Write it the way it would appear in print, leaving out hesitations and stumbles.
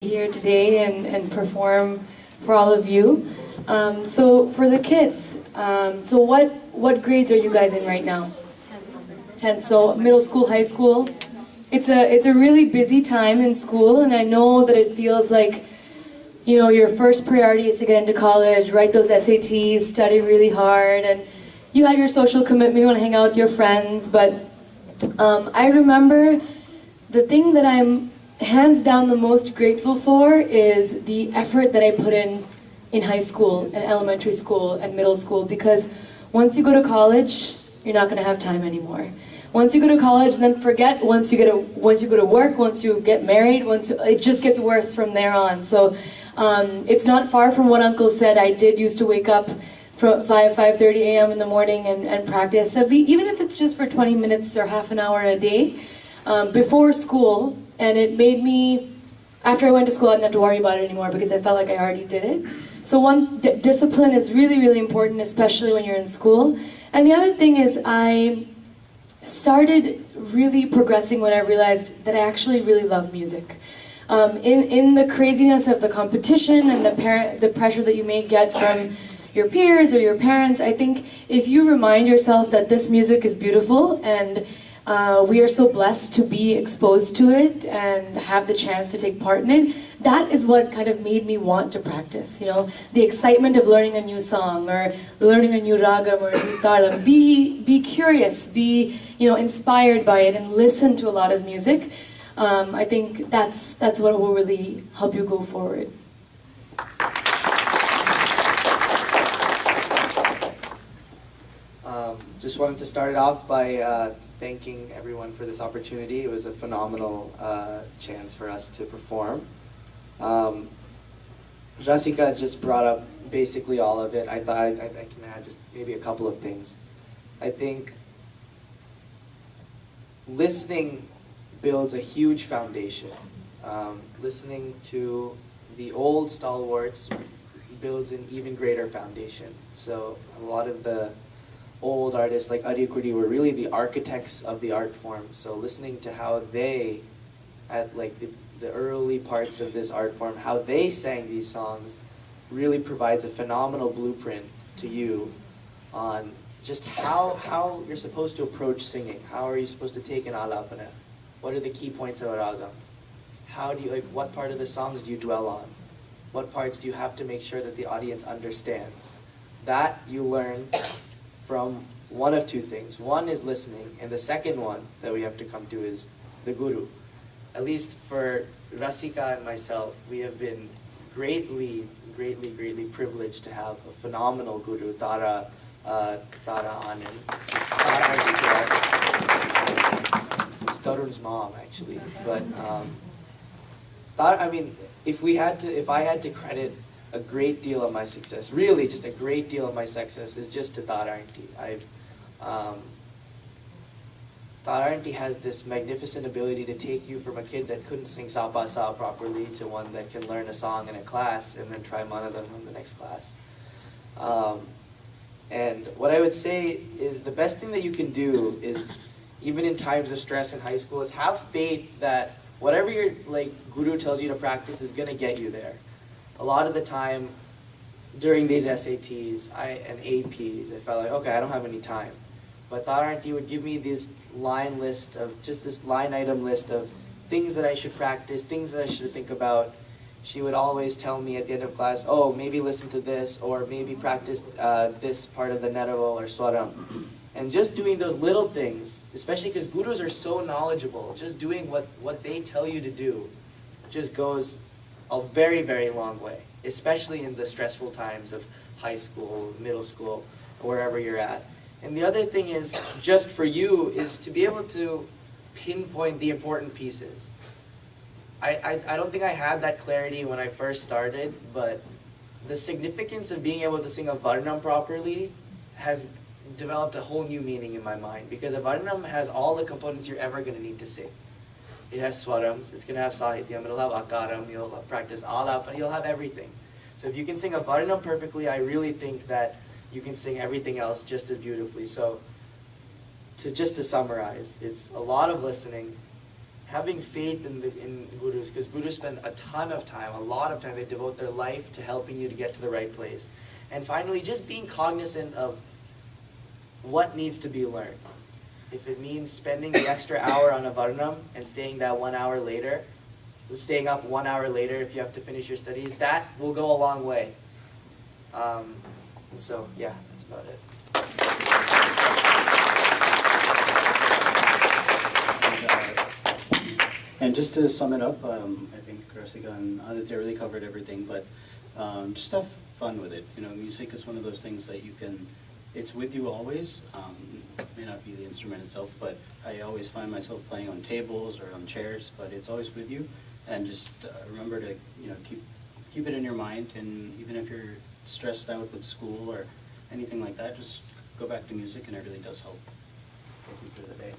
here today and perform for all of you. So for the kids, so what grades are you guys in right now? 10th, so middle school, high school. It's a really busy time in school, and I know that it feels like, you know, your first priority is to get into college, write those SATs, study really hard, and you have your social commitment, you want to hang out with your friends, but I remember the thing that I'm hands down the most grateful for is the effort that I put in high school and elementary school and middle school, because once you go to college, you're not going to have time anymore. Once you go to college, then forget. Once you go to work, once you get married, it just gets worse from there on. So it's not far from what Uncle said. I did used to wake up from 5:30 a.m. in the morning and practice, even if it's just for 20 minutes or half an hour a day before school. And it made me, after I went to school, I didn't have to worry about it anymore because I felt like I already did it. So discipline is really, really important, especially when you're in school. And the other thing is I started really progressing when I realized that I actually really love music. In the craziness of the competition and the pressure that you may get from your peers or your parents, I think if you remind yourself that this music is beautiful and we are so blessed to be exposed to it and have the chance to take part in it, that is what kind of made me want to practice, you know, the excitement of learning a new song or learning a new ragam or a new talam. Be curious, be, you know, inspired by it and listen to a lot of music. I think that's what will really help you go forward. Just wanted to start off by thanking everyone for this opportunity. It was a phenomenal chance for us to perform. Rasika just brought up basically all of it. I thought I can add just maybe a couple of things. I think listening builds a huge foundation. Listening to the old stalwarts builds an even greater foundation. So a lot of the old artists like Arikudi were really the architects of the art form. So listening to how they, at like the early parts of this art form, how they sang these songs really provides a phenomenal blueprint to you on just how you're supposed to approach singing. How are you supposed to take an alapana? What are the key points of a ragam? How do you, like, what part of the songs do you dwell on? What parts do you have to make sure that the audience understands? That you learn from one of two things. One is listening, and the second one that we have to come to is the guru. At least for Rasika and myself, we have been greatly privileged to have a phenomenal guru, Tara Anand. It's Tarun's mom, actually. But Tara, I mean, if I had to credit a great deal of my success, really just a great deal of my success, is just to Tara Auntie. Tara Auntie has this magnificent ability to take you from a kid that couldn't sing Sapa Sa properly to one that can learn a song in a class and then try Manadam in the next class. And what I would say is the best thing that you can do is, even in times of stress in high school, is have faith that whatever your guru tells you to practice is going to get you there. A lot of the time during these SATs and APs, I felt like, okay, I don't have any time. But Tara Auntie would give me this line item list of things that I should practice, things that I should think about. She would always tell me at the end of class, oh, maybe listen to this, or maybe practice this part of the Neravo or Swaram. And just doing those little things, especially because gurus are so knowledgeable, just doing what they tell you to do just goes a very, very long way, especially in the stressful times of high school, middle school, wherever you're at. And the other thing is, just for you, is to be able to pinpoint the important pieces. I don't think I had that clarity when I first started, but the significance of being able to sing a varnam properly has developed a whole new meaning in my mind, because a varnam has all the components you're ever going to need to sing. It has swarams, it's going to have sahityam, it'll have akaram, you'll practice alap, and you'll have everything. So if you can sing a varnam perfectly, I really think that you can sing everything else just as beautifully. So just to summarize, it's a lot of listening, having faith in gurus, because gurus spend a ton of time, a lot of time, they devote their life to helping you to get to the right place. And finally, just being cognizant of what needs to be learned. If it means spending the extra hour on a varnam and staying that 1 hour later, staying up 1 hour later if you have to finish your studies, that will go a long way. So yeah, that's about it. And just to sum it up, I think Rasika and Aditya really covered everything, but just have fun with it. You know, music is one of those things that you can, it's with you always. It may not be the instrument itself, but I always find myself playing on tables or on chairs, but it's always with you. And just remember to, you know, keep it in your mind, and even if you're stressed out with school or anything like that, just go back to music, and it really does help get you through the day.